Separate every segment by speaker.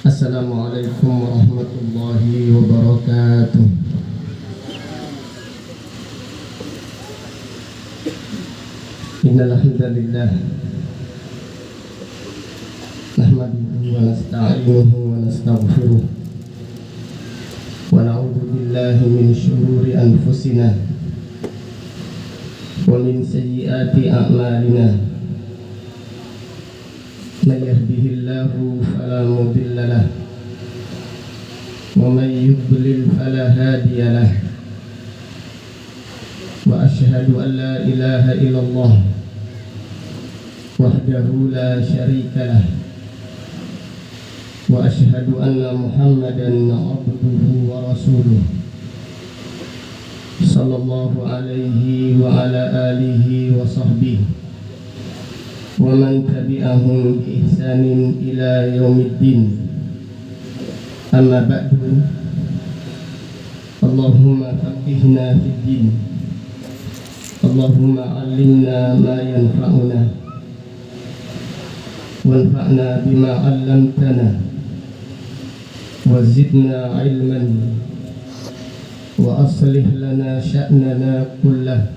Speaker 1: Assalamualaikum warahmatullahi wabarakatuh. Innal hamdalillah nahmaduhu wa nasta'inuhu wa nastaghfiruh wa na'udzu billahi min shururi anfusina wa min sayyiati a'malina. Man yahdihillahu fala mudilla lahu wa man yudlil fala hadiya lahu. Wa asyhadu an la ilaha illallah wahdahu la syarika lah wa asyhadu anna Muhammadan abduhu wa rasuluh sallallahu alaihi wa ala alihi wa sahbihi wa man tabi'ahum bi ihsanin ila yaumiddin. Amma ba'du. Allahumma faqihna fid din, Allahumma 'allimna ma yanfa'una wanfa'na bima 'allamtana wa zidna 'ilman wa aslih lana sya'nana kullahu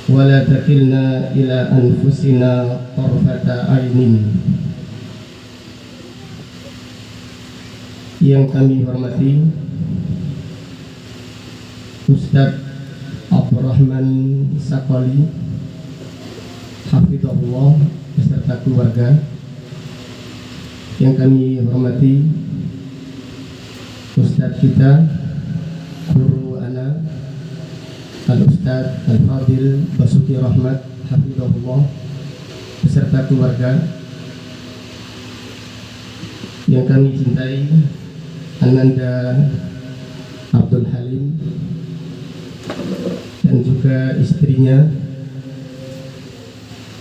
Speaker 1: wa la takilna ila anfusina tarfata 'ainin. Yang kami hormati Ustaz Abdurrahman Sakoli hafizahullah beserta keluarga. Yang kami hormati Ustaz kita, guru ana Al-Ustaz Al-Fadil Basuki Rahmat hafizahullah beserta keluarga. Yang kami cintai Ananda Abdul Halim dan juga istrinya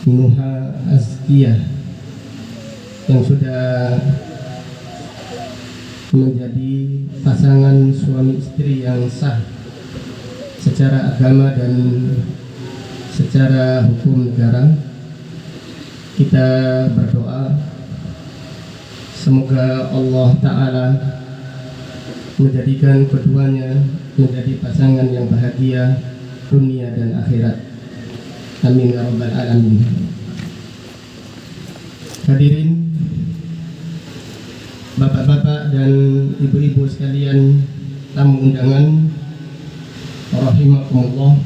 Speaker 1: Nuha Azkiyah yang sudah menjadi pasangan suami istri yang sah secara agama dan secara hukum negara. Kita berdoa semoga Allah Ta'ala menjadikan keduanya menjadi pasangan yang bahagia dunia dan akhirat. Amin ya rabbal alamin. Hadirin bapak-bapak dan ibu-ibu sekalian, tamu undangan rahimakumullah.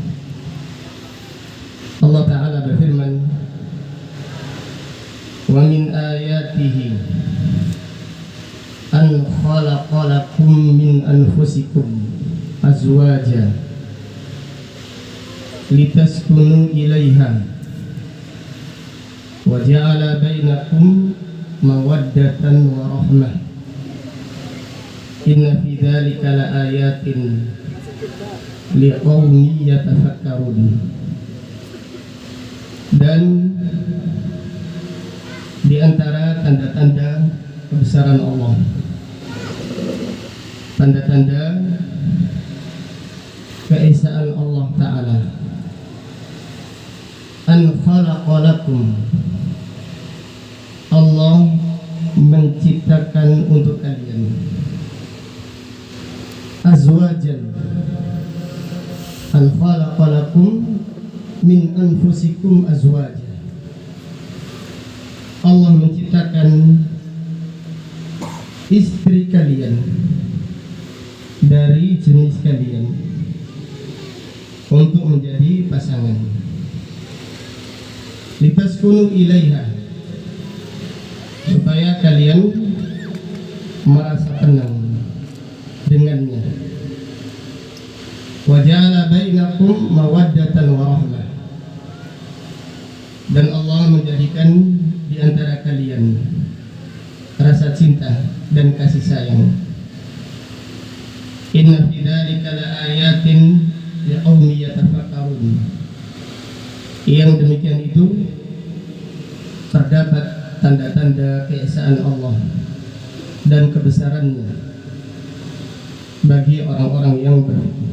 Speaker 1: Allah Ta'ala berfirman, wa min ayatihi an khalaqalakum min anfusikum azwaja litaskunu ilaiha wa ja'ala bainakum mawaddatan wa rahmah inna fi dzalika laayatin liqaumin yatafakkarun. Dan di antara tanda-tanda kebesaran Allah, tanda-tanda keesaan Allah Ta'ala, an khalaqalakum, Allah menciptakan untuk kalian azwajan, an khalaqalakum min anfusikum azwajan, Allah menciptakan istri kalian dari jenis kalian untuk menjadi pasangan. Litaskunu ilaiha, supaya kalian merasa tenang dengannya. Wa ja'ala bainakum mawaddatan wa rahmah, dan Allah menjadikan di antara kalian rasa cinta dan kasih sayang. Inna fi dzalika laayatin liqaumin yatafakkarun. Yang demikian itu terdapat tanda-tanda keesaan Allah dan kebesarannya bagi orang-orang yang berfikir.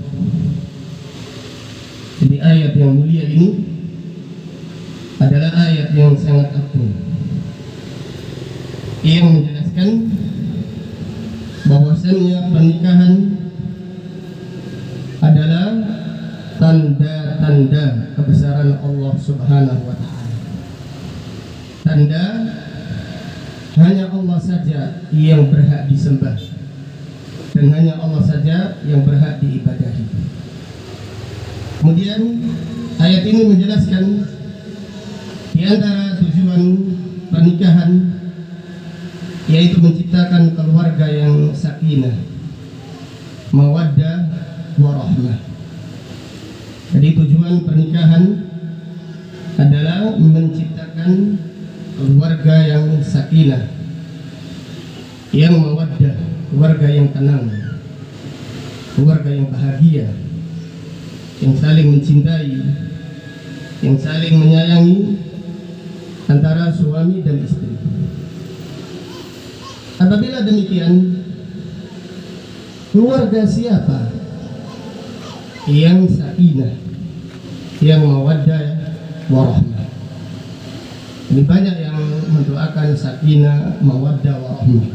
Speaker 1: Jadi ayat yang mulia ini adalah ayat yang sangat agung yang menjelaskan bahwasannya pernikahan adalah tanda-tanda kebesaran Allah Subhanahu wa taala. Tanda hanya Allah saja yang berhak disembah dan hanya Allah saja yang berhak diibadahi. Kemudian ayat ini menjelaskan di antara tujuan pernikahan yaitu menciptakan keluarga yang sakinah, mawaddah, warahmah. Jadi tujuan pernikahan adalah menciptakan keluarga yang sakinah, yang mawaddah, keluarga yang tenang, keluarga yang bahagia, yang saling mencintai, yang saling menyayangi antara suami dan istri. Apabila demikian, keluarga siapa yang sakinah, yang mawaddah warahmah? Ini banyak yang mendoakan sakinah, mawaddah warahmah,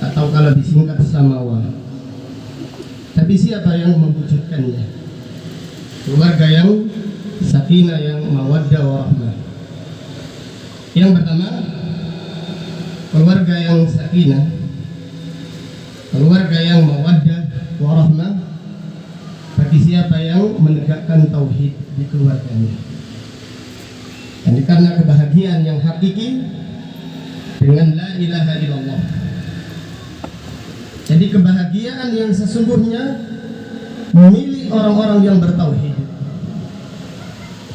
Speaker 1: atau kalau disingkat samawa. Tapi siapa yang mewujudkannya? Keluarga yang sakinah, yang mawaddah warahmah. Yang pertama, keluarga yang sakinah, keluarga yang mawaddah warahmah bagi siapa yang menegakkan tauhid di keluarganya. Dan karena kebahagiaan yang hakiki dengan la ilaha illallah. Jadi kebahagiaan yang sesungguhnya milik orang-orang yang bertauhid,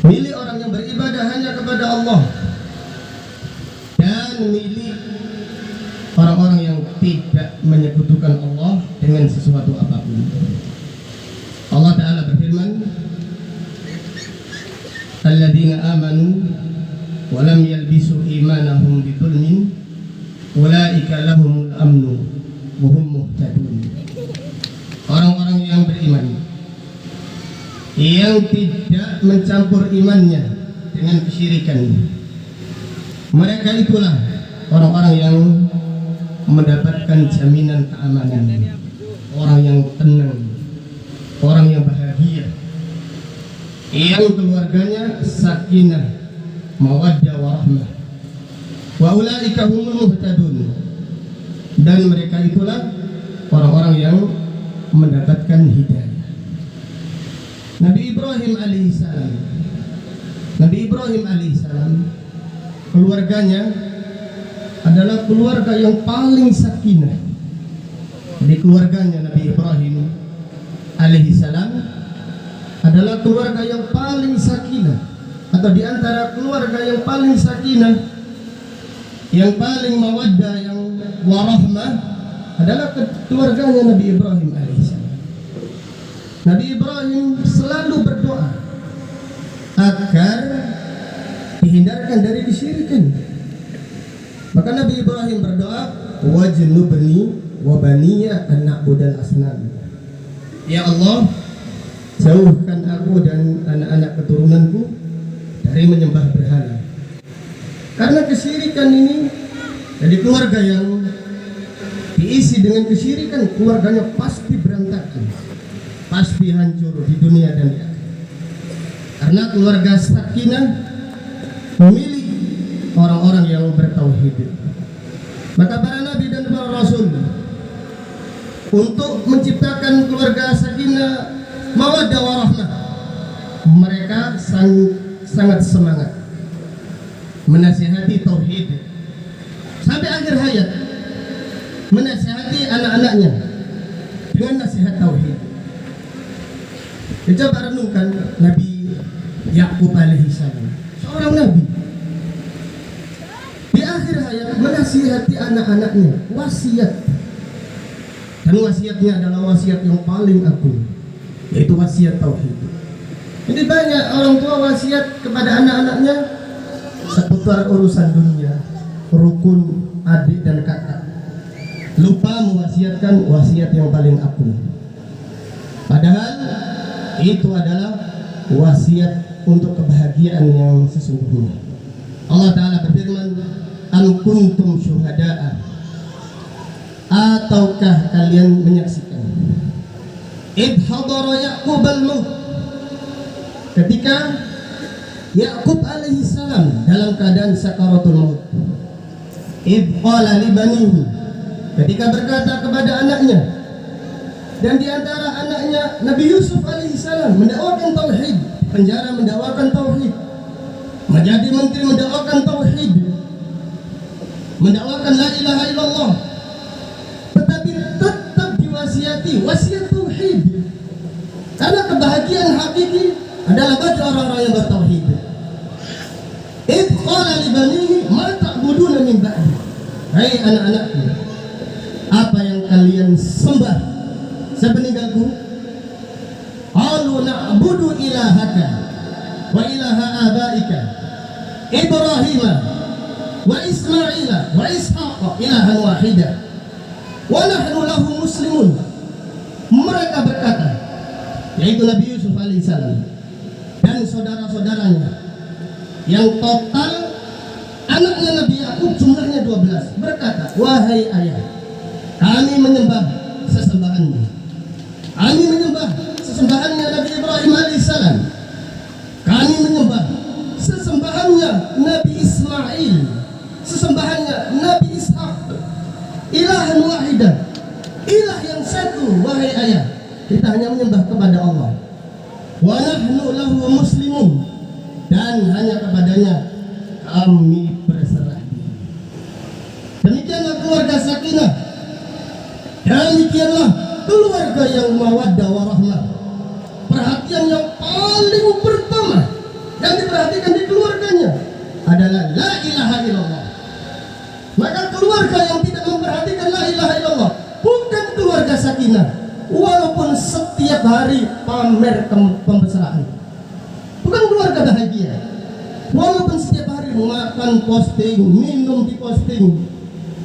Speaker 1: milik orang yang beribadah hanya kepada Allah, dan milik orang-orang yang tidak menyekutukan Allah dengan sesuatu apapun. Allah Ta'ala berfirman, alladzina amanu wa lam yalbisu imanahum bidzulmin ulaika lahumul amnu wa hum muhtadun. Orang-orang yang beriman, yang tidak mencampur imannya dengan kesyirikan, mereka itulah orang-orang yang mendapatkan jaminan keamanan, orang yang tenang, orang yang bahagia, yang keluarganya sakinah, mawaddah warahmah. Wa ulaika humul muhtadun. Dan mereka itulah orang-orang yang mendapatkan hidayah. Nabi Ibrahim alaihissalam, Nabi Ibrahim alaihissalam, keluarganya adalah keluarga yang paling sakinah. Jadi keluarganya Nabi Ibrahim alaihissalam adalah keluarga yang paling sakinah, atau di antara keluarga yang paling sakinah, yang paling mawaddah, yang warahmah adalah keluarganya Nabi Ibrahim alaihissalam. Nabi Ibrahim selalu berdoa agar dihindarkan dari kesyirikan. Maka Nabi Ibrahim berdoa, wajnubni wa baniya an na'budal asnam. Ya Allah, jauhkan aku dan anak-anak keturunanku dari menyembah berhala. Karena kesyirikan ini, jadi keluarga yang diisi dengan kesyirikan, keluarganya pasti berantakan, pasti hancur di dunia dan di akhirat. Karena keluarga sakinah milik orang-orang yang bertauhid. Maka para nabi dan para rasul untuk menciptakan keluarga sakinah, mawaddah warahmah, mereka sangat semangat menasihati tauhid sampai akhir hayat, menasihati anak-anaknya dengan nasihat tauhid. Coba renungkan Nabi Yakub alaihissalam, seorang nabi, di akhir hayat menasihati anak-anaknya, wasiat. Dan wasiatnya adalah wasiat yang paling agung, yaitu wasiat tauhid. Jadi banyak orang tua wasiat kepada anak-anaknya seputar urusan dunia, rukun adik dan kakak, lupa mewasiatkan wasiat yang paling agung. Padahal itu adalah wasiat untuk kebahagiaan yang sesungguhnya. Allah Ta'ala berfirman, am kuntum syuhada'a, ataukah kalian menyaksikan id hadara Ya'qub al-maut, ketika Ya'qub alaihi salam dalam keadaan sakaratul maut, id qala li banihi, ketika berkata kepada anaknya, dan di antara anaknya Nabi Yusuf alaihi salam mendakwakan tauhid, penjara mendakwakan tauhid, menjadi menteri mendakwakan tauhid, mendakwakan la ilaha illallah, tetapi tetap diwasiati wasiat tauhid, karena kebahagiaan hakiki adalah bagi orang-orang yang bertauhid. Id qala li banihi ma ta'buduna min ba'di, hai anak-anakku, apa yang kalian sembah sepeninggalku? Qalu na'budu ilahaka wa ilaha abaika Ibrahim wa Ismail wa Ishaq ilahan wahida wa nahnu lahu muslimun. Mereka berkata, yaitu Nabi Yusuf alaihissalam dan saudara-saudaranya yang total anaknya Nabi Ya'qub jumlahnya 12, berkata, wahai ayah, kami menyembah sesembahanmu, kami menyembah sesembahannya Nabi Ibrahim alaihissalam, kami menyembah sesembahannya Nabi Ismail, sesembahannya Nabi Ishaq, ilahan wahidah, ilah yang satu. Wahai ayah, kita hanya menyembah kepada Allah. Wa nahnu lahu muslimun, dan hanya kepadanya kami berserah diri. Demikianlah keluarga sakinah, demikianlah keluarga yang mawaddah warahmah. Perhatian yang paling pertama yang diperhatikan di keluarganya adalah la ilaha illallah. Maka keluarga yang tidak memperhatikan la ilaha illallah bukan keluarga sakinah, walaupun setiap hari pamer pembesaran. Bukan keluarga bahagia, walaupun setiap hari makan posting, minum di posting,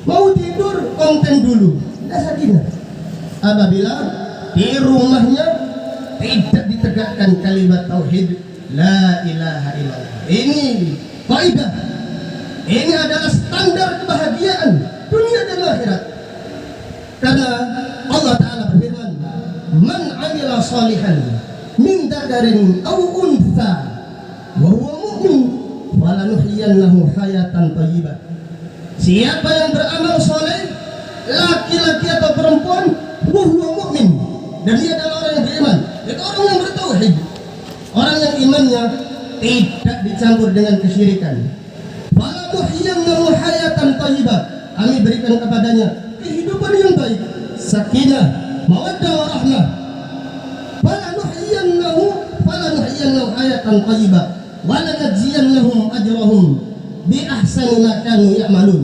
Speaker 1: mau tidur konten dulu. Tidak sakinah apabila di rumahnya tidak ditegakkan kalimat tauhid la ilaha illallah. Ini kaidah, ini adalah standar kebahagiaan dunia dan akhirat. Karena Allah Ta'ala berfirman, man amila salihan min dzakarin aw untha wa huwa mu'min falanuhyiyannahu hayatan thayyibah. Siapa yang beramal soleh, laki-laki atau perempuan, wa huwa mu'min, dan dia adalah orang yang beriman, itu orang yang bertauhid, orang yang imannya tidak dicampur dengan kesyirikan. Falanuhyiyannahu hayatan thayyibah, kami berikan kepadanya kehidupan yang baik, sakinah, mawaddah warahmah. Falanuhyiyannahu hayatan thayyibah wa lanajziyannahum ajrahum bi ahsani ma kanu ya'malun.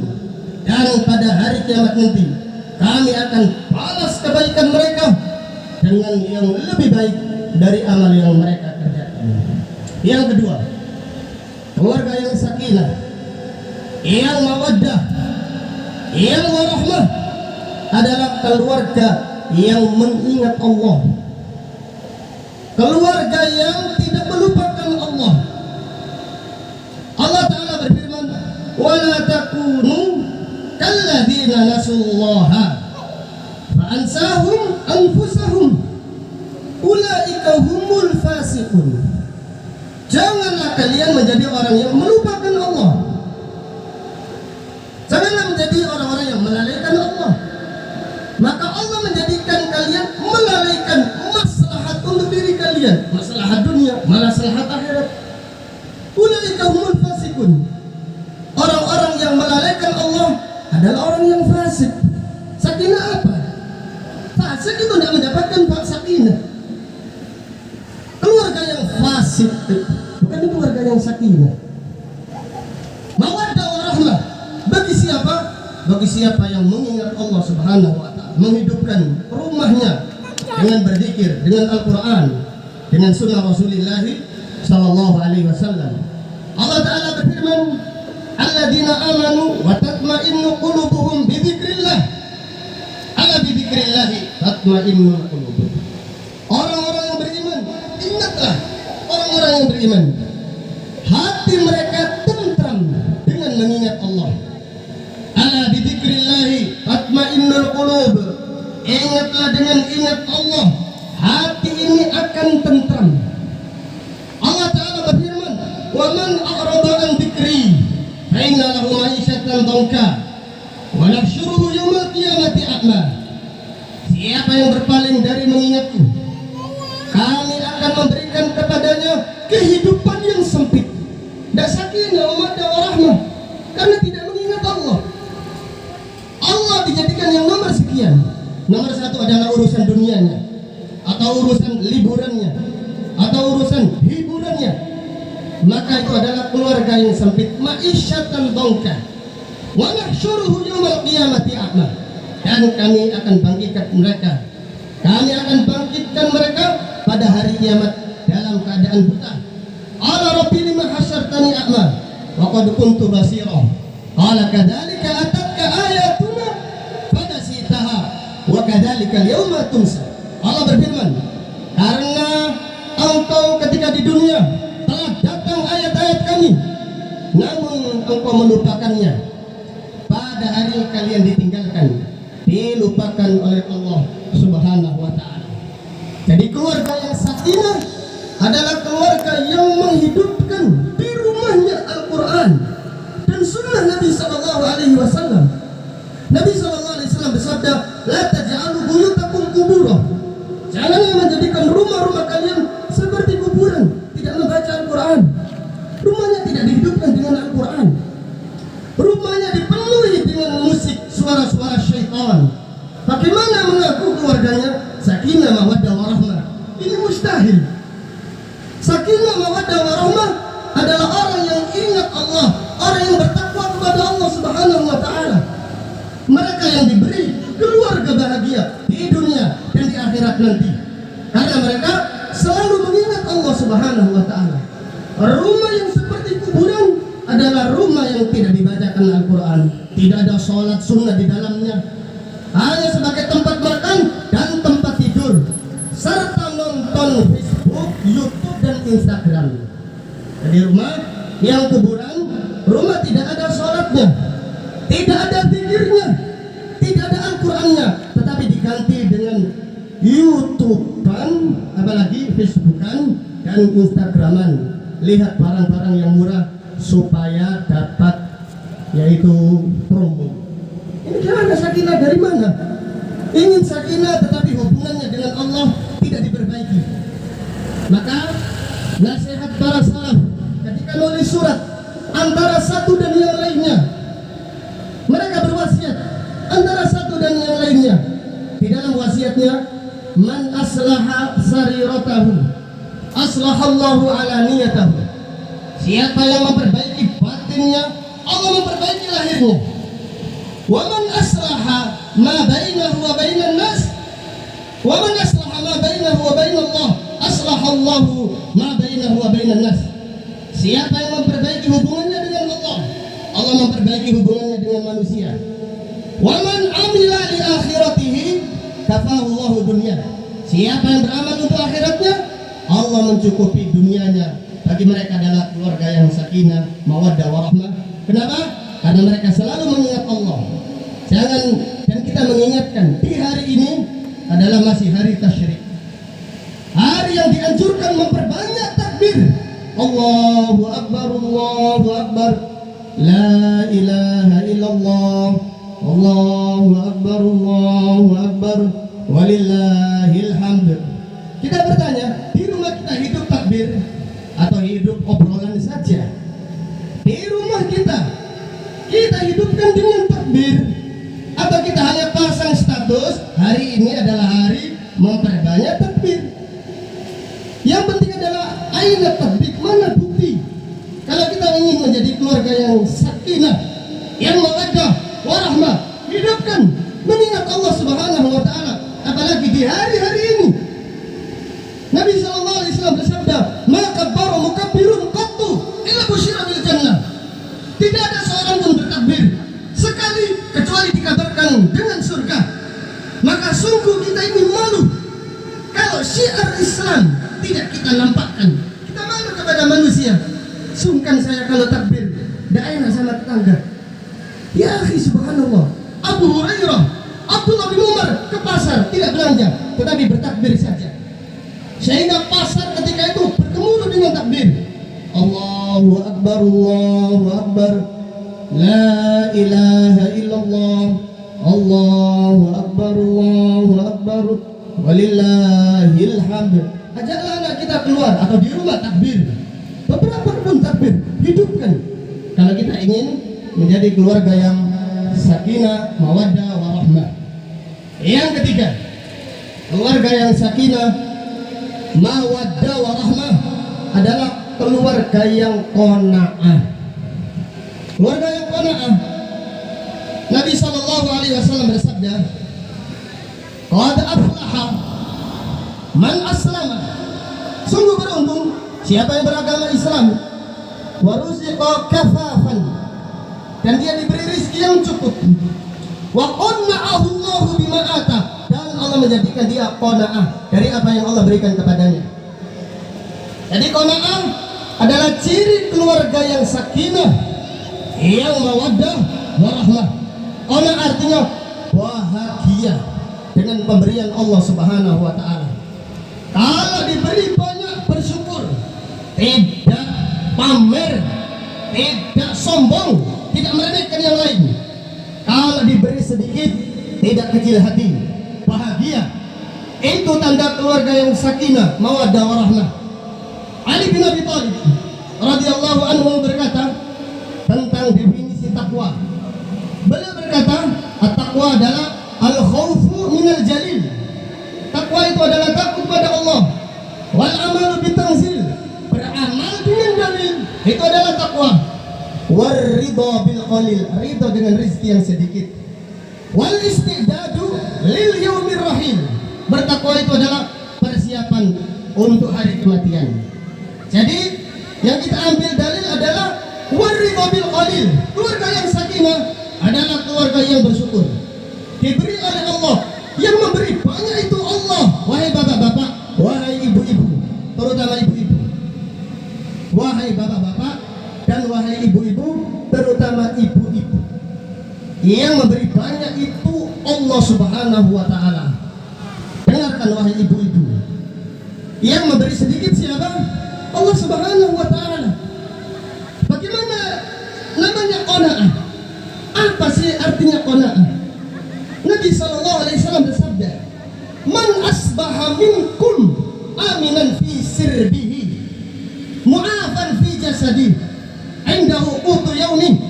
Speaker 1: Dan pada hari kiamat nanti kami akan balas kebaikan mereka dengan yang lebih baik dari amal yang mereka kerjakan. Yang kedua, keluarga yang sakinah, yang mawaddah, yang warahmah adalah keluarga yang mengingat Allah, keluarga yang tidak melupakan Allah. Allah Ta'ala berfirman, wala takunu kalladzina nasullaha fa'ansahum anfusahum ulaika humul fasiqun. Janganlah kalian menjadi orang yang melupakan Allah, janganlah menjadi orang-orang yang melalaikan Allah. Maka Allah menjadikan kalian melalaikan maslahat untuk diri kalian, maslahat dunia, maslahat akhirat. Ulaika humul fasiqun. Orang-orang yang melalaikan Allah adalah orang yang fasik. Sakinah apa? Fasik itu tidak mendapatkan sakinah. Keluarga yang fasik bukan keluarga yang sakinah. Mawaddah warahmah bagi siapa? Bagi siapa yang mengingat Allah Subhanahu wa Ta'ala, menghidupkan rumahnya dengan berzikir, dengan Al-Quran, dengan sunnah Rasulullah sallallahu alaihi wasallam. Allah Ta'ala berfirman, alladzina amanu wa tatma'innu qulubuhum bi dzikrillah. Ala bi dzikrillah tatma'innul qulub. Orang-orang yang beriman, ingatlah orang-orang yang beriman, hati mereka tentram dengan mengingat Allah. Ala bidzikrillahi tatmainnul qulub. Ingatlah dengan ingat Allah, hati ini akan tentram. Allah Ta'ala berfirman, wa man a'rada an dzikri fa inna lahu ma'isyatan dhanka wa nahsyuruhu yaumal qiyamati a'ma. Siapa yang berpaling dari mengingatku, kami akan memberikan kepadanya kehidupan yang sempit, dan sakinah wa mawaddah warahmah, karena tidak mengingat Allah. Allah dijadikan yang nomor sekian. Nomor satu adalah urusan dunianya, atau urusan liburannya, atau urusan hiburannya. Maka itu adalah keluarga yang sempit. Ma'isyatan dhanka wa nahsyuruhu yaumal qiyamati a'ma. Dan kami akan bangkitkan mereka. Kami akan bangkitkan mereka pada hari kiamat dalam keadaan buta. Ala rabbi lima hasyartani a'ma wa qad kuntu basira. Qala kadzalika atatka ayatuna fanasitaha wa kadzalika al-yawma tunsa. Allah berfirman, karena engkau ketika di dunia telah datang ayat-ayat kami, namun engkau melupakannya. Pada hari kalian ditinggalkan, dilupakan oleh Allah Subhanahu wa ta'ala. Jadi keluarga yang sakinah adalah keluarga yang menghidupkan di rumahnya Al-Quran dan sunnah Nabi Sallallahu Alaihi Wasallam. Nabi Sallallahu Alaihi Wasallam bersabda, la taj'alu buyutakum qubura. Janganlah menjadikan rumah-rumah kalian seperti kuburan, tidak membaca Al-Quran. Rumahnya tidak dihidupkan dengan Al-Quran. Rumahnya dipenuhi dengan musik, suara-suara syaitan. Bagaimana mengaku keluarganya sakinah mawaddah warahmah? Ini mustahil. Sakinah mawaddah warahmah adalah orang yang ingat Allah, orang yang bertakwa kepada Allah Subhanahu wa ta'ala. Mereka yang diberi keluarga bahagia di dunia dan di akhirat nanti, karena mereka selalu mengingat Allah Subhanahu wa ta'ala. Rumah yang seperti kuburan adalah rumah yang tidak dibacakan Al-Quran, tidak ada sholat sunnah di dalamnya, hanya sebagai tempat makan dan tempat tidur, serta nonton Facebook, YouTube, dan Instagram. Jadi rumah yang kuburan, rumah tidak ada sholatnya, tidak ada zikirnya, tidak ada Al-Qurannya, tetapi diganti dengan YouTube-an, apalagi Facebook-an dan Instagram-an. Lihat barang-barang yang murah supaya dapat yaitu promo. Ini gimana sakinah dari mana? Ingin sakinah tetapi hubungannya dengan Allah tidak diperbaiki. Maka nasihat para salaf ketika nulis surat antara satu dan yang lainnya, mereka berwasiat antara satu dan yang lainnya. Di dalam wasiatnya, man aslaha sariratahu aslahallahu alaniyatahu. Siapa yang memperbaiki batinnya, Allah memperbaiki lahirnya. Wa man aslaha ma bainahu wa bainan nas, wa man aslaha ma bainahu wa bainallah, aslahallahu ma bainahu wa bainan nas. Siapa yang memperbaiki hubungannya dengan Allah, Allah memperbaiki hubungannya dengan manusia. Wa man amila li akhiratihi kafahu Allahu dunya. Siapa yang beramal untuk akhiratnya, Allah mencukupi dunianya. Bagi mereka adalah keluarga yang sakinah, mawaddah warahmah. Kenapa? Karena mereka selalu mengingat Allah. Jangan, dan kita mengingatkan di hari ini adalah masih hari tasyrik, hari yang dianjurkan memperbanyak takbir. Allahu Akbar, Allahu Akbar, la ilaha illallah, Allahu Akbar, Allahu Akbar, walillahil hamd. Kita bertanya, di rumah kita hidup takbir atau hidup obrolan saja? Di rumah kita hidupkan dengan takbir, atau kita hanya pasang status hari ini adalah hari memperbanyak takbir? Yang penting adalah aina takbir, mana bukti? Kalau kita ingin menjadi keluarga yang sakinah, yang mawaddah warahmah, hidupkan mengingat Allah Subhanahu wa ta'ala. Apalagi di hari-hari ini Nabi sallallahu alaihi wasallam bersabda, "Ma kabbara mukabbirun qattu illa busyira bil jannah." Tidak ada seorang pun bertakbir sekali kecuali dikabarkan dengan surga. Maka sungguh kita ini malu kalau syiar Islam tidak kita nampakkan. Kita malu kepada manusia. Sungkan saya kalau takbir, tidak enak sama tetangga. Ya akhi, subhanallah, Abu Hurairah, Abdullah bin Umar ke pasar tidak belanja, tetapi bertakbir saja. Sehingga pasar ketika itu bergemuruh dengan takbir. Allahu Akbar, Allahu Akbar, La ilaha illallah, Allahu Akbar, Allahu Akbar, walillahil hamd. Ajaklah anak kita keluar atau di rumah takbir. Beberapa pun takbir, hidupkan. Kalau kita ingin menjadi keluarga yang sakinah, mawaddah, warahmah. Yang ketiga, keluarga yang sakinah, mawaddah, warahmah adalah keluarga yang qanaah. Keluarga yang qanaah. Nabi SAW bersabda, qad aflaha man aslama. Sungguh beruntung siapa yang beragama Islam, wa ruziqa kafafan, dan dia diberi rezeki yang cukup, wa qanna'ahu Allahu bima ata, dan Allah menjadikan dia qanaah dari apa yang Allah berikan kepadanya. Jadi qanaah adalah ciri keluarga yang sakinah, yang mawaddah warahmah. Qanaah artinya bahagia dengan pemberian Allah Subhanahu wa taala. Kalau diberi banyak bersyukur, tidak pamer, tidak sombong, tidak meremehkan yang lain. Kalau diberi sedikit, tidak kecil hati, bahagia. Itu tanda keluarga yang sakinah, mawaddah warahmah. Ali bin Abi Thalib radhiyallahu anhu berkata tentang definisi takwa. Beliau berkata, at-taqwa adalah al-khawfu minal jalil. Takwa itu adalah takut pada Allah. Wal amalu bitanzil, beramal dengan dalil, itu adalah takwa. War ridha bil qalil, ridha dengan rezeki yang sedikit. Wal istidadu lil yaumir rahim, bertakwa itu adalah persiapan untuk hari kematian. Jadi yang kita ambil dalil adalah war ridha bil qalil. Keluarga yang sakinah adalah keluarga yang bersyukur. Diberi oleh Allah, yang memberi banyak itu Allah. Wahai bapak-bapak, wahai ibu-ibu, terutama ibu-ibu. Wahai bapak-bapak dan wahai ibu-ibu, terutama ibu-ibu. Yang memberi banyak itu Allah Subhanahu wa taala. Dengarkan wahai ibu-ibu. Yang memberi sedikit siapa? Allah Subhanahu wa taala. Bagaimana namanya qanaah? Apa sih artinya qanaah? Nabi SAW bersabda, man asbaha minkum aminan fi sirbihi, mu'afan fi jasadihi, indahu qutu yaumin,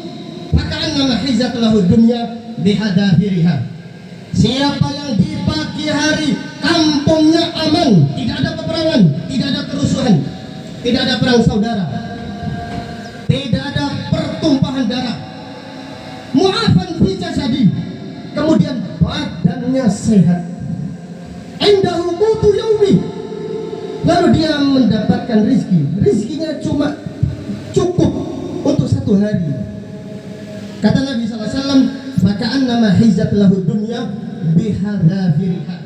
Speaker 1: faka'annama hizat lahu dunya bihadafiriha. Siapa yang di pagi hari kampungnya aman, tidak ada peperangan, tidak ada kerusuhan, tidak ada perang saudara, tidak ada pertumpahan darah, mu'afan fi jasadihi, kemudian badannya sehat, indahu qutu yaumi, lalu dia mendapatkan rizkinya cuma cukup untuk satu hari. Kata Nabi SAW, faka'annama hizat lahu dunya bihadafiriha,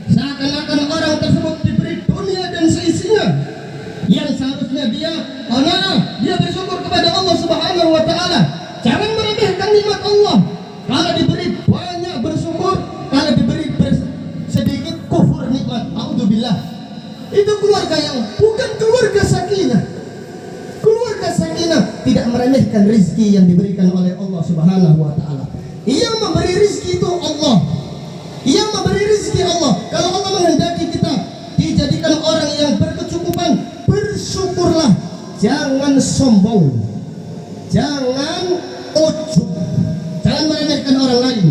Speaker 1: seakan-akan orang tersebut diberi dunia dan seisinya, yang seharusnya dia qanaah, dia bersyukur kepada Allah Subhanahu wa taala. Jangan meremehkan nikmat Allah. Kalau diberi banyak bersyukur, kalau diberi sedikit kufur nikmat. Alhamdulillah. Itu keluarga yang bukan keluarga sakinah. Keluarga sakinah tidak meremehkan rizki yang diberikan oleh Allah Subhanahu wa taala. Yang memberi rizki itu Allah. Yang memberi rizki Allah. Kalau Allah menghendaki kita dijadikan orang yang berkecukupan, bersyukurlah. Jangan sombong, jangan ujub, jangan meremehkan orang lain.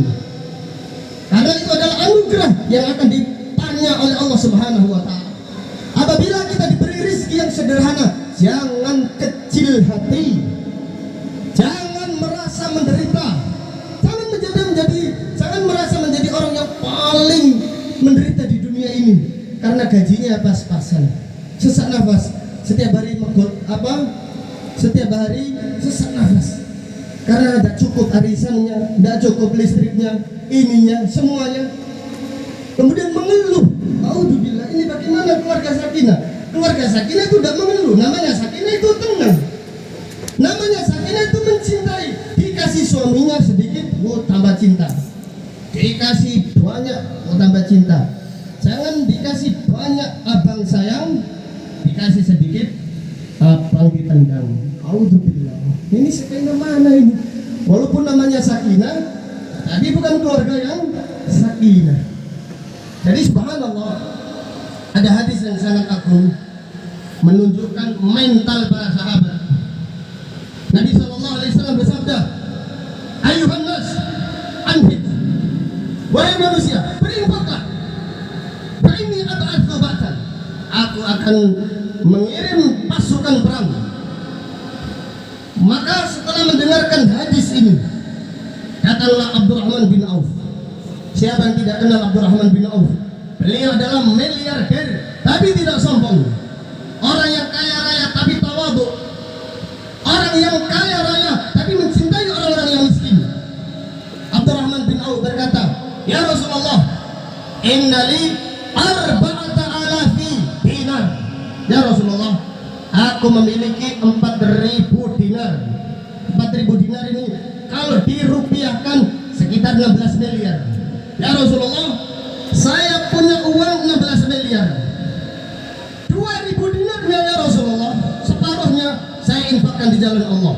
Speaker 1: Karena itu adalah anugerah yang akan ditanya oleh Allah Subhanahu wa taala. Apabila kita diberi rezeki yang sederhana, jangan kecil hati. Jangan merasa menderita. Jangan merasa menjadi orang yang paling menderita di dunia ini karena gajinya pas-pasan. Sesak nafas, setiap hari setiap hari sesak nafas. Karena tidak cukup arisannya, tidak cukup listriknya, ininya, semuanya. Kemudian mengeluh. Alhamdulillah, ini bagaimana keluarga sakinah? Keluarga sakinah itu tidak mengeluh. Namanya sakinah itu tenang. Namanya sakinah itu mencintai. Dikasih suaminya sedikit, tambah cinta. Dikasih banyak, tambah cinta. Jangan dikasih banyak abang sayang, dikasih sedikit abang ditendang. Auzubillah. Ini sakinah mana ini? Walaupun namanya sakinah, tapi bukan keluarga yang sakinah. Jadi subhanallah, ada hadis yang sangat agung menunjukkan mental para sahabat. Nabi SAW bersabda, "Ayuhan nas, anfit." Wahai manusia, berinfaklah. Fa inni ab'atsu ba'tan. Aku akan mengirim pasukan perang. Maka setelah mendengarkan hadis ini, datanglah Abdurrahman bin Auf. Siapa yang tidak kenal Abdurrahman bin Auf? Beliau adalah miliarder, tapi tidak sombong. Orang yang kaya raya tapi tawadhu. Orang yang kaya raya tapi mencintai orang-orang yang miskin. Abdurrahman bin Auf berkata, "Ya Rasulullah, innali arba'ata alafi dinar." Ya Rasulullah, aku memiliki 4.000 dinar. 4.000 dinar ini kalau dirupiahkan sekitar 16 miliar. Ya Rasulullah, saya punya uang 16 miliar. 2.000 dinarnya ya Rasulullah, separuhnya saya infakkan di jalan Allah.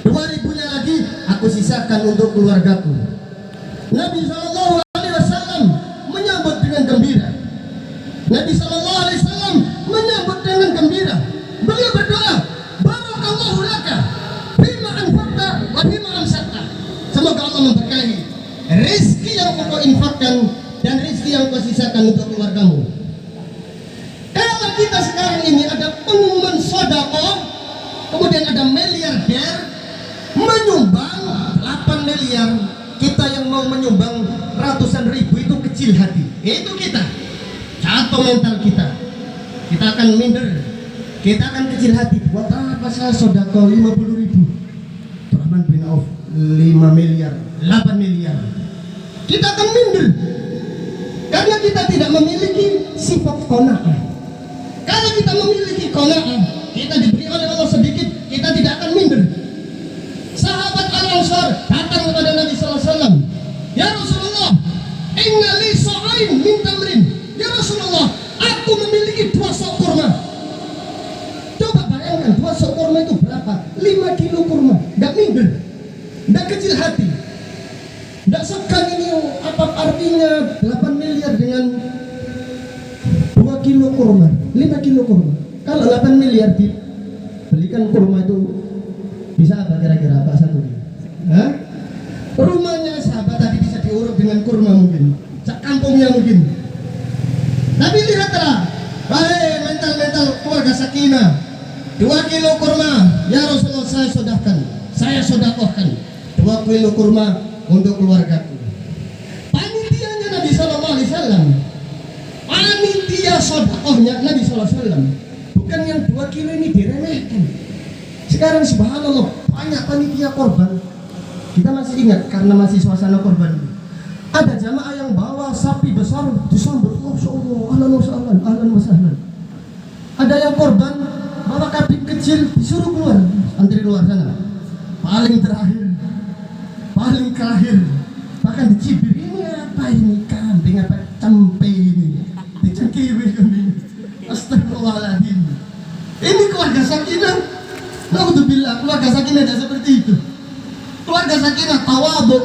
Speaker 1: 2.000-nya lagi aku sisakan untuk keluargaku. Nabi SAW menyambut dengan gembira. Nabi SAW menyambut dengan gembira. Beliau berdoa, "Barakallahu laka bima anfaqta wa bima amsakta." Semoga Allah memberkahi rezeki yang engkau infakkan dan rezeki yang engkau sisakan untuk keluargamu. Kalau kita sekarang ini ada pengumuman sedekah, kemudian ada miliarder menyumbang 8 miliar, kita yang mau menyumbang ratusan ribu itu kecil hati. Itu kita jatuh mental kita akan minder, kita akan kecil hati. Buat apa saya sedekah 50.000? Abdurrahman bin Auf 5 miliar, 8 miliar. Kita akan minder karena kita tidak memiliki sifat qanaah. Kalau kita memiliki qanaah, kita diberi oleh Allah sedikit, kita tidak akan minder. Sahabat Al-Ansar datang kepada Nabi SAW. "Ya Rasulullah, inna li sa'ain min tamrin." Ya Rasulullah, aku memiliki 2 sok kurma. Coba bayangkan 2 sok kurma itu berapa? 5 kilo kurma. Gak minder, gak kecil hati, gak segan ini. Apa artinya 8 miliar dengan 2 kilo kurma, 5 kilo kurma? Kalau 8 miliar dibelikan kurma itu bisa apa kira-kira Pak Saturi? Hah? Rumahnya sahabat tadi bisa diurut dengan kurma mungkin, sak kampungnya mungkin. Tapi lihatlah, wahai mental-mental keluarga sakinah, 2 kilo kurma, ya Rasulullah saya sodahkan, saya sodakohkan 2 kilo kurma untuk keluargaku. Panitianya Nabi SAW, panitia sodakohnya Nabi SAW, bukan yang 2 kilo ini diremehkan. Sekarang subhanallah banyak panitia korban. Kita masih ingat karena masih suasana korban. Ada jamaah yang bawa sapi besar disambut, Masya Allah, ahlan wa sahlan, ahlan wa sahlan. Ada yang korban bawa kambing kecil disuruh keluar, antri luar sana. Paling terakhir, paling terakhir, bahkan dicibir, ini apa ini kambing apa cempe ini, dicengkiri kambing. Astagfirullahaladzim. Ini keluarga sakinah. Naudzubillah, keluarga sakinah tidak seperti itu. Keluarga sakinah tawadhu.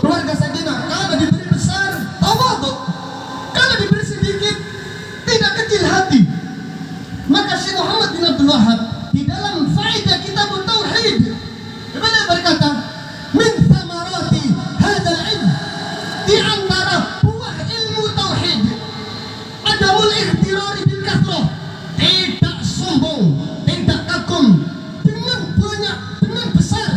Speaker 1: Keluarga sakinah kalau diberi besar tawadhu, kalau diberi sedikit tidak kecil hati. Maka Syekh Muhammad bin Abdul Wahab di dalam faedah kitab Tauhid beliau berkata, "Min thamarati hadzal ilm," di antara buah ilmu tauhid, adamul ikhtirari bil kathrah, tidak sombong, tidak kagum, dengan banyak, dengan besar,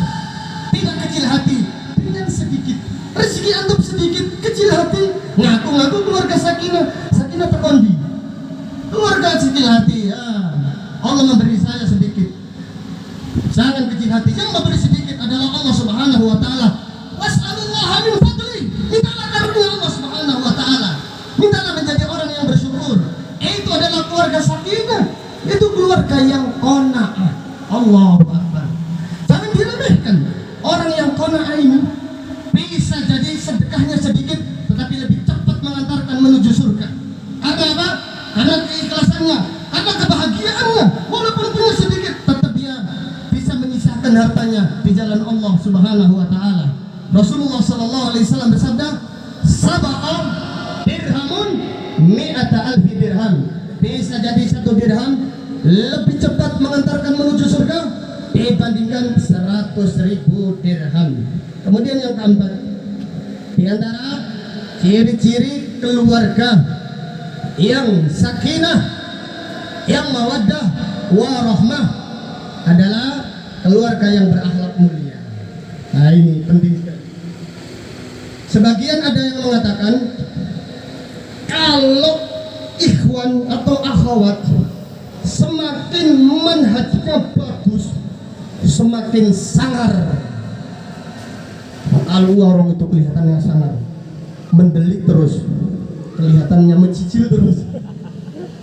Speaker 1: tidak kecil hati, dengan sedikit. Rezeki antum sedikit, kecil hati, ngaku-ngaku keluarga sakinah, sakinah terkondi. Keluarga kecil hati, ya Allah memberi saya sedikit, jangan kecil hati. Yang memberi sedikit adalah Allah Subhanahu wa Ta'ala. Was'alullaha min fadli, mintalah karunia Allah Subhanahu wa Ta'ala, mintalah menjadi orang yang bersyukur. Itu adalah keluarga sakinah, itu keluarga yang qanaah. Allahu Akbar. Jangan diremehkan. Orang bisa jadi sedekahnya sedikit tetapi lebih cepat mengantarkan menuju surga. Karena apa? Karena keikhlasannya, karena kebahagiaannya. Walaupun punya sedikit, tetap dia bisa menyisahkan hartanya di jalan Allah Subhanahu wa taala. Rasulullah sallallahu alaihi wasallam bersabda, "Sabaqa dirhamun mi'ata alfi dirham." Bisa jadi 1 dirham lebih cepat mengantarkan menuju surga dibandingkan 100.000 dirham. Kemudian yang keempat, di antara ciri-ciri keluarga yang sakinah, yang mawaddah warahmah adalah keluarga yang berakhlak mulia. Nah, ini penting sekali. Sebagian ada yang mengatakan kalau ikhwan atau akhwat semakin manhajnya bagus, semakin sangar. Kalau orang itu kelihatannya sangar, mendelik terus, kelihatannya mencicil terus.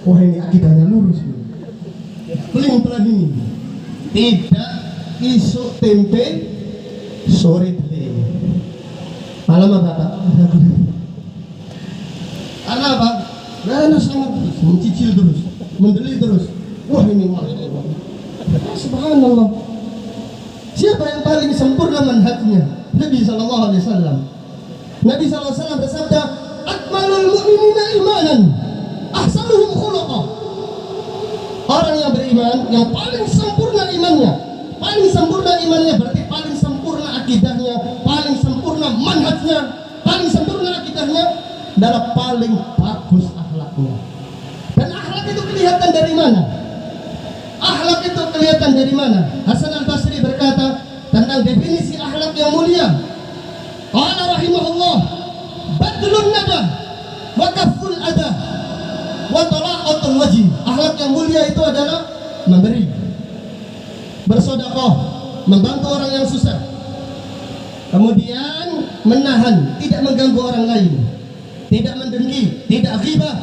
Speaker 1: Wah, ini akidahnya lurus. Pelan-pelan ini. Tidak isuk tempe, sore tele. Malam apa Pak? Karena apa? Karena sangat terus, mencicil terus, mendelik terus. Wah, ini malah. Subhanallah. Siapa yang paling sempurna manhajnya? Nabi sallallahu alaihi wasallam. Nabi sallallahu alaihi wasallam bersabda, "Akmalul mu'minina imanan, ahsanuhum khuluqa." Orang yang beriman yang paling sempurna imannya, berarti paling sempurna akidahnya, paling sempurna manhajnya, paling sempurna akidahnya adalah paling bagus akhlaknya. Dan akhlak itu kelihatan dari mana? Hasan al-Basri berkata tentang definisi akhlak yang mulia. Qala rahimahullah, badlun nada wa kaful ada wa talaqatul wajhi. Akhlak yang mulia itu adalah memberi, bersedekah, membantu orang yang susah, kemudian menahan, tidak mengganggu orang lain, tidak mendengki, tidak ghibah,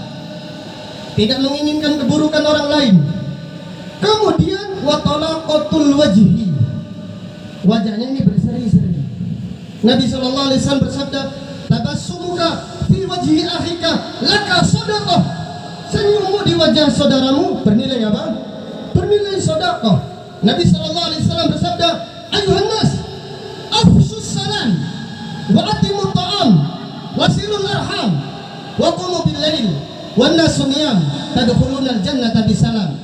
Speaker 1: tidak menginginkan keburukan orang lain. Kemudian wa talaqatul wajhi, wajahnya ini berseri-seri. Nabi sallallahu alaihi wasallam bersabda, tabassumuka fi wajhi akhika laka sadaqah. Senyummu di wajah saudaramu bernilai apa? Bernilai sedekah. Nabi sallallahu alaihi wasallam bersabda, ayuhan nas, afsus salam wa atimut ta'am wasilul arham wa qumu bil lail wan nasu niyam tadkhulunal jannata bisalam.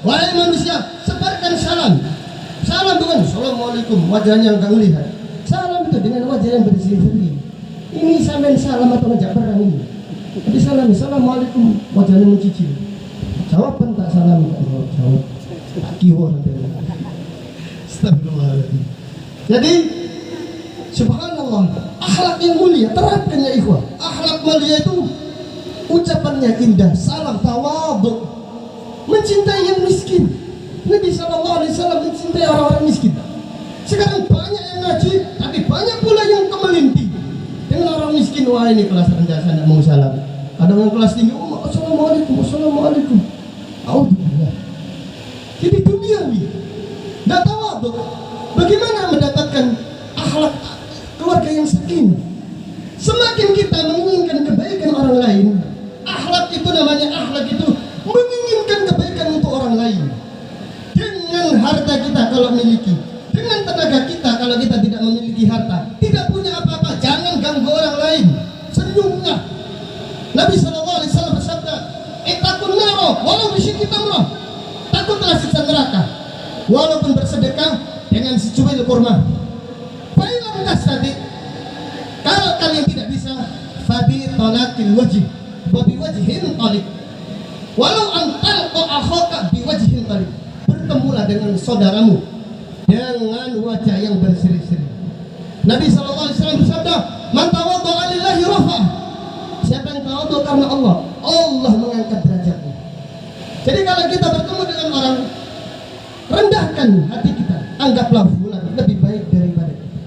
Speaker 1: Wahai manusia, sebarkan salam. Salam bukan assalamualaikum, wajahnya enggak melihat. Salam itu dengan wajah yang berseri-seri. Ini sampai salam atau ngajak perang ini. Tapi salam, assalamualaikum, wajahnya mencicil. Jawab tak salam, jawab. Kiwon. Astagfirullahaladzim. Jadi subhanallah, akhlak yang mulia terapkan ya ikhwah. Akhlak mulia itu ucapannya indah, salam, tawadhu, mencintai yang miskin. Nabi sallallahu alaihi wasallam mencintai orang-orang miskin. Sekarang banyak yang ngaji, tapi banyak pula yang kemelinti dengan orang miskin. Wah, ini kelas rendah, saya tidak mau salam. Ada yang kelas tinggi, oh, assalamualaikum, assalamualaikum. Alhamdulillah. Jadi duniawi, tidak tawadhu. Bagaimana mendapatkan akhlak keluarga yang sakinah? Semakin kita menginginkan kebaikan orang lain, akhlak itu namanya akhlak itu menginginkan kebaikan untuk orang lain. Dengan harta kita kalau miliki, dengan tenaga kita kalau kita tidak memiliki harta, tidak punya apa-apa, jangan ganggu orang lain. Senyumlah. Nabi sallallahu alaihi wasallam bersabda, "Ittaqun nara walau bisyikki tamrah." Takutlah siksa neraka walaupun bersedekah dengan secuil kurma. Fa'ilam tastati, kalau kalian tidak bisa, fabi talaqil wajh wa bi wajhin talib. Walau antal akhaka bi wajhin talib. Bertemulah dengan saudaramu dengan wajah yang berseri-seri. Nabi sallallahu alaihi wasallam bersabda, "Man tawadda'a lillahi rafa." Siapa yang tawadhu karena Allah, Allah mengangkat derajatnya. Jadi kalau kita bertemu dengan orang, rendahkan hati kita, anggaplah fulan lebih baik daripada kita.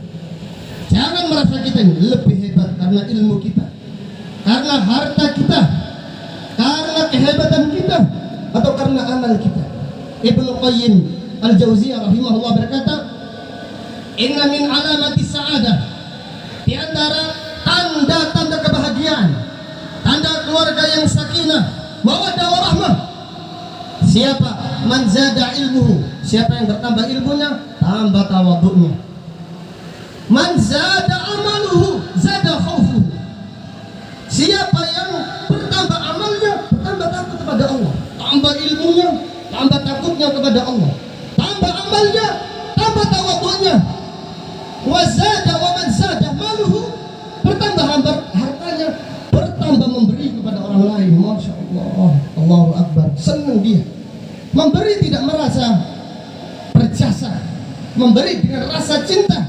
Speaker 1: Jangan merasa kita ini lebih hebat karena ilmu kita, karena harta kita, karena kehebatan kita, atau karena amal kita. Ibnu Qayyim al-Jauziyah rahimahullah berkata, "Inna min alamati sa'adah Di antara tanda-tanda kebahagiaan, tanda keluarga yang sakinah, mawaddah warahmah. Siapa? Man zada ilmuhu. Siapa yang bertambah ilmunya, tambah tawadhu'nya. Man zada amaluhu, zada khaufuhu. Siapa yang bertambah amalnya, bertambah takut kepada Allah. Tambah ilmunya, tambah takutnya kepada Allah. Tambah amalnya, tambah tawadhu'nya. Wa zada wa man zada maluhu, bertambah hartanya, bertambah memberi kepada orang lain. Masya Allah, Allahu Akbar. Senang dia memberi, tidak merasa berjasa, memberi dengan rasa cinta.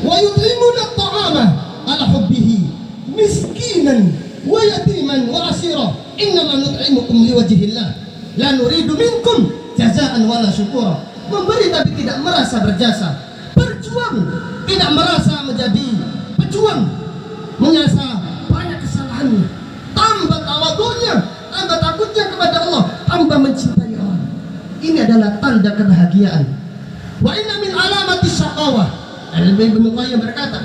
Speaker 1: Wa yut'imuna at-ta'ama ala hubbihi miskinan wa yatiman wa asira innama nut'imukum liwajhillah la nuridu minkum jazaan wala syukura. Memberi tapi tidak merasa berjasa, berjuang tidak merasa menjadi pejuang, menyasa banyak kesalahannya, tambah tawadhu'nya, tambah takutnya kepada Allah, tambah mencintai orang. Ini adalah tanda kebahagiaan. Wa inna min alamati syaqawah, Al-Ibnu Qayyim berkata,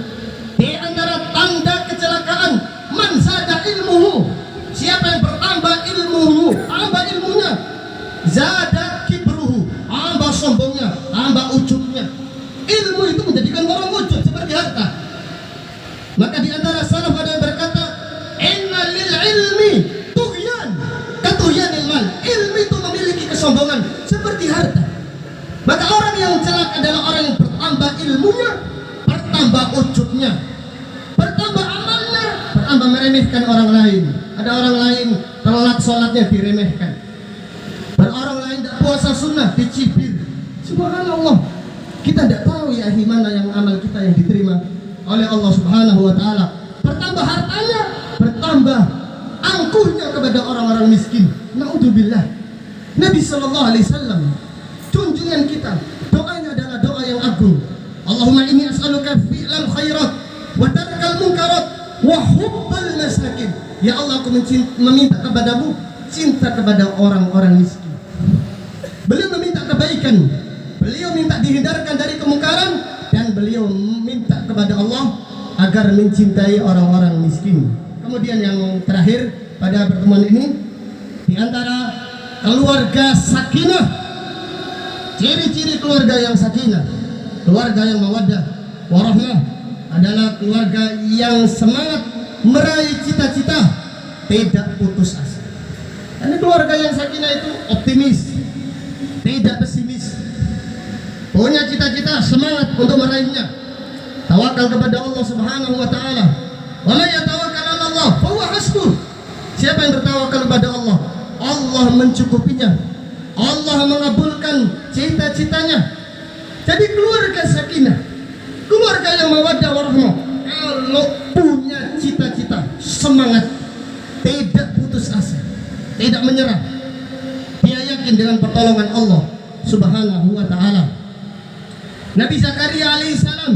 Speaker 1: di antara tanda kecelakaan, man zada ilmuhu, siapa yang bertambah ilmuhu, tambah ilmunya, zada kibruhu, tambah sombongnya, tambah ujubnya. Ilmu itu menjadikan orang ujub seperti harta. Maka di antara salaf ada yang berkata, inna lil ilmi tughyan katughyanil mal. Ilmu itu memiliki kesombongan seperti harta. Maka orang yang celaka adalah orang yang bertambah ilmunya, bertambah ujubnya, bertambah amalnya, bertambah meremehkan orang lain. Ada orang lain telat sholatnya diremehkan, orang lain tidak puasa sunnah dicibir. Subhanallah, kita tidak tahu ya mana yang amal kita yang diterima oleh Allah Subhanahu wa taala. Bertambah hartanya, bertambah angkuhnya kepada orang-orang miskin. Naudzubillah. Nabi sallallahu alaihi wasallam, junjungan kita, doanya adalah doa yang agung. Allahumma inni as'aluka fi'lal khairat wa tarkal munkarat wa hubbal masakin. Ya Allah, aku meminta kepadamu cinta kepada orang-orang miskin. Beliau meminta kebaikan, beliau minta dihindarkan dari kemungkaran, dan beliau minta kepada Allah agar mencintai orang-orang miskin. Kemudian yang terakhir pada pertemuan ini, di antara keluarga sakinah, ciri-ciri keluarga yang sakinah, keluarga yang mawaddah warahmah adalah keluarga yang semangat meraih cita-cita, tidak putus asa. Karena keluarga yang sakinah itu optimis, tidak pesimis, punya cita-cita, semangat untuk meraihnya, tawakal kepada Allah Subhanahu wa taala. Wa may yatawakkal 'ala Allah fa huwa hasbuh. Siapa yang bertawakal kepada Allah, Allah mencukupinya, Allah mengabulkan cita-citanya. Jadi keluarga sakinah, keluarga yang mawaddah warahmah, kalau punya cita-cita, semangat, tidak putus asa, tidak menyerah, dia yakin dengan pertolongan Allah Subhanahu wa taala. Nabi Zakaria alaihissalam,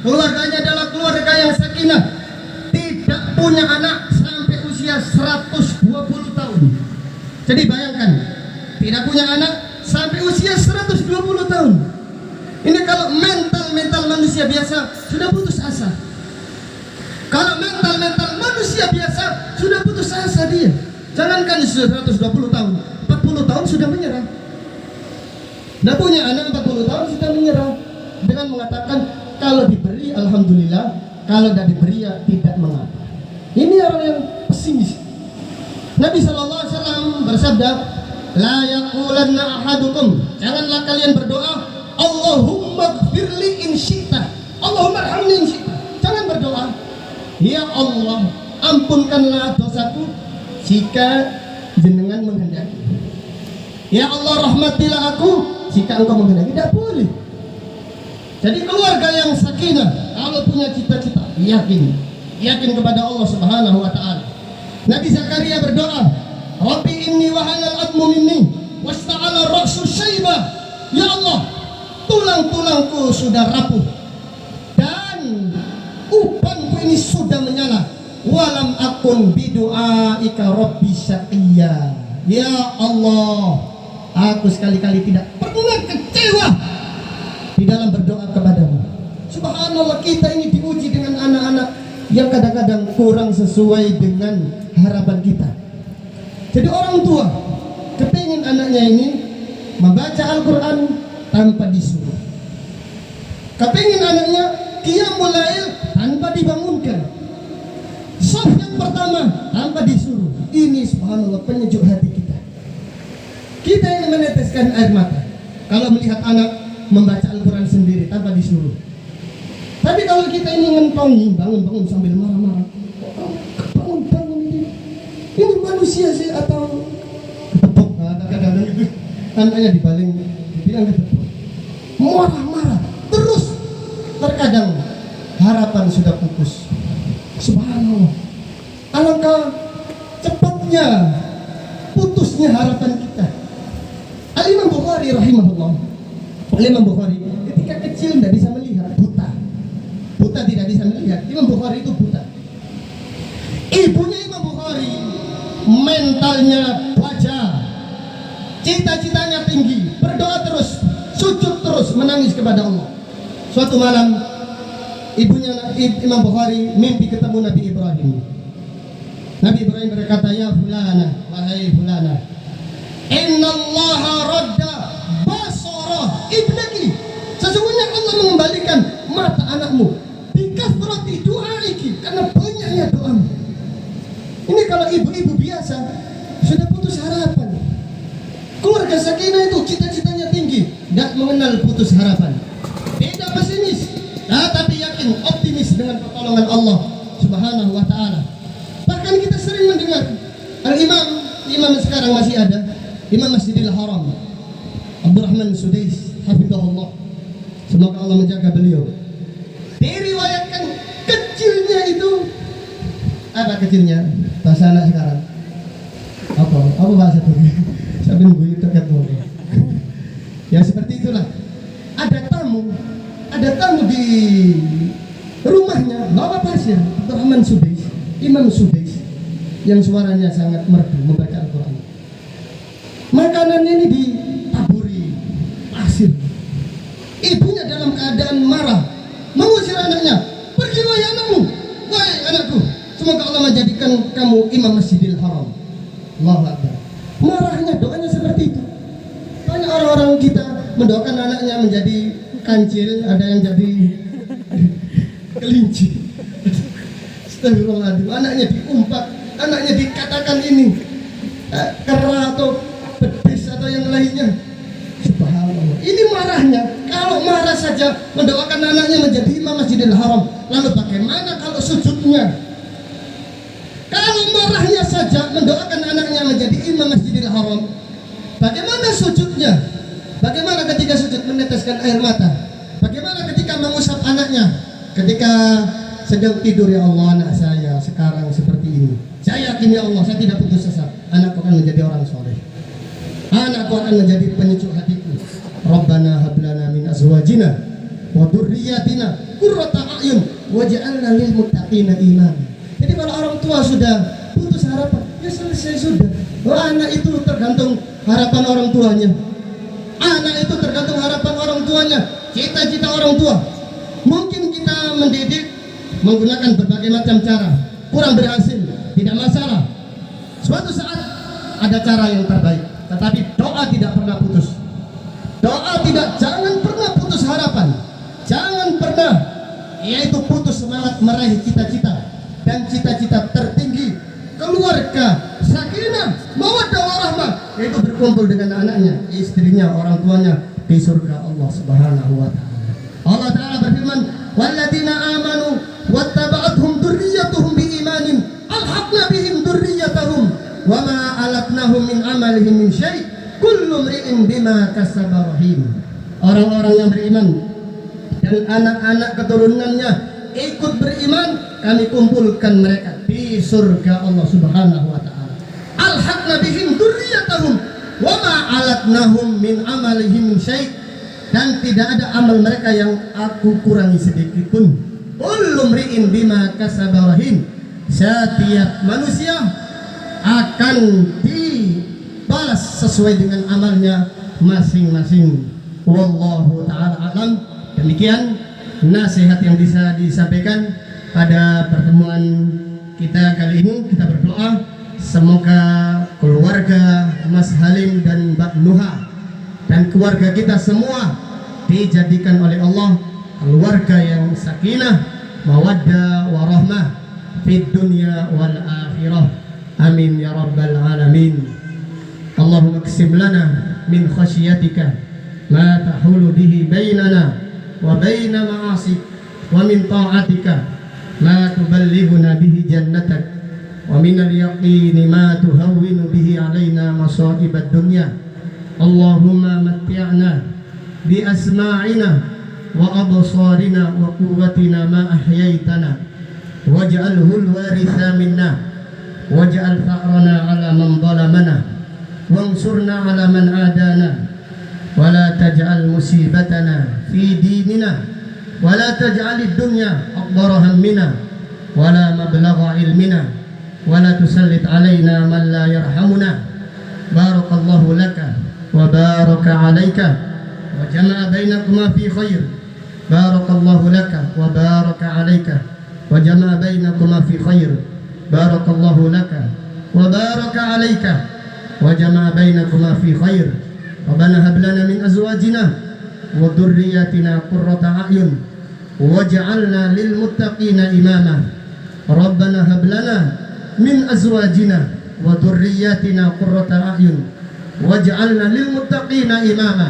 Speaker 1: keluarganya adalah keluarga yang sakinah, tidak punya anak sampai usia 120 tahun. Jadi bayangkan, tidak punya anak sampai usia 120 tahun. Ini kalau mental manusia biasa sudah putus asa. Kalau mental manusia biasa sudah putus asa dia. Jangankan 120 tahun, 40 tahun sudah menyerah. Tidak punya anak 40 tahun sudah menyerah, dengan mengatakan kalau diberi alhamdulillah, kalau tidak diberi ya tidak mengapa. Ini orang yang pesimis. Nabi sallallahu alaihi wasallam bersabda, la yaqulanna ahadukum, janganlah kalian berdoa Allahumma gfirli in syi'ta, Allahumma arhamni in syi'ta. Jangan berdoa, ya Allah, ampunkanlah dosaku jika jenengan menghendaki. Ya Allah, rahmatilah aku jika engkau menghendaki. Tidak boleh. Jadi keluarga yang sakinah, kalau punya cita-cita, yakin kepada Allah Subhanahu wa taala. Nabi Zakaria berdoa, Rabbi inni wahanal admu minni wasta'ala ra'su syaibah. Ya Allah, tulang-tulangku sudah rapuh dan ubanku ini sudah menyala. Walam akun bidu'aika rabbi syaqiyya. Ya Allah, aku sekali-kali tidak pernah kecewa di dalam berdoa kepadamu. Subhanallah, kita ini diuji dengan anak-anak yang kadang-kadang kurang sesuai dengan harapan kita. Jadi orang tua kepingin anaknya ini membaca Al-Quran tanpa disuruh, kepingin anaknya qiyamul lail tanpa dibangunkan, shaf yang pertama tanpa disuruh. Ini subhanallah penyejuk hati kita. Kita yang meneteskan air mata kalau melihat anak membaca Al-Quran sendiri tanpa disuruh. Tapi kalau kita ini ngentongi, bangun-bangun sambil marah-marah, bangun-bangun ini manusia sih atau ketepuk, kadang-kadang itu anaknya dibaling, bilang ketepuk, marah-marah terus, terkadang harapan sudah pupus. Subhanallah, alangkah cepatnya putusnya harapan kita. Al-Imam Bukhari rahimahullah, Al-Imam Bukhari ketika kecil tidak bisa melihat, buta tidak bisa melihat. Imam Bukhari itu buta. Ibunya Imam Bukhari mentalnya baja, cita-citanya tinggi, berdoa terus, sujud terus, menangis kepada Allah. Suatu malam ibunya Imam Bukhari mimpi ketemu Nabi Ibrahim. Nabi Ibrahim berkata, ya fulana, wahai fulana, inna allaha radda basara ibnaki, sesungguhnya Allah mengembalikan mata anakmu, bikathrati du'aiki, karena banyaknya doamu. Ini kalau ibu-ibu biasa sudah putus harapan. Keluarga Sakinah itu cita-citanya tinggi, tidak mengenal putus harapan, tidak pesimis, tapi yakin, optimis dengan pertolongan Allah Subhanahu wa ta'ala. Bahkan kita sering mendengar Imam sekarang masih ada, Imam Masjidil Haram, Abdurrahman Sudais hafizahullah, semoga Allah menjaga beliau. Diriwayatkan kecilnya itu, apa kecilnya bahasa anak sekarang, apa bahasa itu sambil nunggu terkait ngomong. Ya seperti itulah, ada tamu di rumahnya bawa pasien Abdurrahman Sudais, Imam Sudais, yang suaranya sangat merdu membaca Al-Quran. Makanannya ini ditaburi pasir. Ibunya dalam keadaan marah mengusir anaknya, pergi wahai anakmu, wahai anakku, semoga Allah menjadikan kamu imam Masjidil Haram. Allahu Akbar. Marahnya, doanya seperti itu. Banyak orang-orang kita mendoakan anaknya menjadi kancil, ada yang jadi kelinci. Astagfirullahaladzim, anaknya diumpat, anaknya dikatakan ini kera atau betis atau yang lainnya. Subhanallah, ini marahnya. Kalau marah saja mendoakan anaknya menjadi imam Masjidil Haram, lalu bagaimana kalau sujudnya? Kalau marahnya saja mendoakan anaknya menjadi imam Masjidil Haram, bagaimana sujudnya? Bagaimana ketika sujud meneteskan air mata? Bagaimana ketika mengusap anaknya? Ketika sedang tidur, ya Allah, anak saya sekarang seperti ini, saya yakin ya Allah, saya tidak putus asa, anakku akan menjadi orang soleh, anakku akan menjadi penyejuk hatiku. Rabbana hablana min azwajina wa dzurriyyatina qurrata a'yun waj'alna lil muttaqina imama. Jadi kalau orang tua sudah putus harapan, ya selesai sudah. Anak itu tergantung harapan orang tuanya. Anak itu tergantung harapan orang tuanya, cita-cita orang tua. Mungkin kita mendidik menggunakan berbagai macam cara, kurang berhasil, tidak masalah. Suatu saat ada cara yang terbaik, tetapi doa tidak pernah putus. Doa jangan pernah putus harapan, jangan pernah, yaitu putus semangat meraih cita-cita. Dan cita-cita tertinggi keluarga sakinah, mawaddah warahmah, yaitu berkumpul dengan anaknya, istrinya, orang tuanya di surga Allah Subhanahu wa ta'ala. Allah Ta'ala berfirman, walladzina amanu wattaba'athum dzurriyyatuhum biimanin alhaqna bihim dzurriyyatahum wama alatnahum min amalihim min syai' kullu mri'in bima kasaba rahim. Orang-orang yang beriman dan anak-anak keturunannya ikut beriman, kami kumpulkan mereka di surga Allah Subhanahu wa ta'ala. Alhaqna bihim dzurriyyatahum wama alatnahum min amalihim min syai', dan tidak ada amal mereka yang aku kurangi sedikit pun. Kullu mri'in bima kasaba rahim. Setiap manusia akan dibalas sesuai dengan amalnya masing-masing. Wallahu ta'ala alam. Demikian nasihat yang bisa disampaikan pada pertemuan kita kali ini. Kita berdoa semoga keluarga Mas Halim dan Mbak Nuha dan keluarga kita semua dijadikan oleh Allah keluarga yang sakinah, mawaddah, warahmah fid dunya wal akhirah. Amin ya rabbal alamin. Allahumma qsim lana min khasyiatika ma tahulu bihi bainana wa baina ma'asik wa min ta'atika ma tuballighuna bihi jannatak wa min al-yaqini ma tuhawwinu bihi alaina masa'ibad dunya. Allahumma matti'na bi asma'ina wa absarina wa quwwatina ma ahyaytana waj'alhu al-waritha minna waj'al fa'rana 'ala man zalamana wansurna 'ala man adana wa la taj'al musibatana fi dinina wa la taj'alid dunya akbara hammina wa la mablagha ilmina wa la tusallit 'alaina man la yarhamuna. Barakallahu laka wa baraka 'alaika wa jama'a bainakuma fi khair. Barakallahu laka wa baraka 'alaika wa jama'a bainakuma fi khair. Barakallahu laka wa baraka 'alaika wa jama'a bainakuma fi khair. Rabbana hab lana min azwajina wa dhurriyyatina qurrata a'yun waj'alna lil muttaqina imama. Rabbana hab lana min azwajina wa dhurriyyatina qurrata a'yun waj'alna lil muttaqina imama.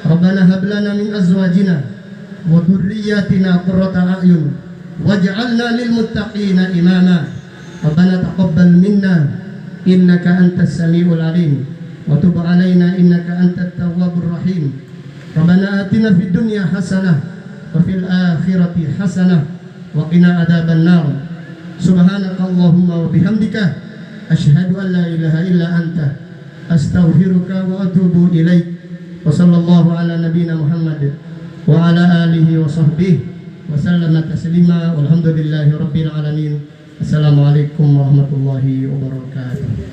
Speaker 1: Rabbana hab lana min azwajina wa dhurriyyatina qurrata a'yun waj'alna lil muttaqina imama. Rabbana taqabbal minna innaka antas samiul alim wa tub alaina innaka antat tawwabur rahim. Rabbana atina fid dunya hasanah wa fil akhirati hasanah wa qina adzaban nar. Subhanakallahumma wa bihamdika asyhadu an la ilaha illa anta astaghfiruka wa atubu ilaik. Wa sallallahu ala nabiyyina Muhammad wa ala alihi wa sahbihi wa sallama taslima walhamdulillahi rabbil alamin. Assalamualaikum warahmatullahi wabarakatuh.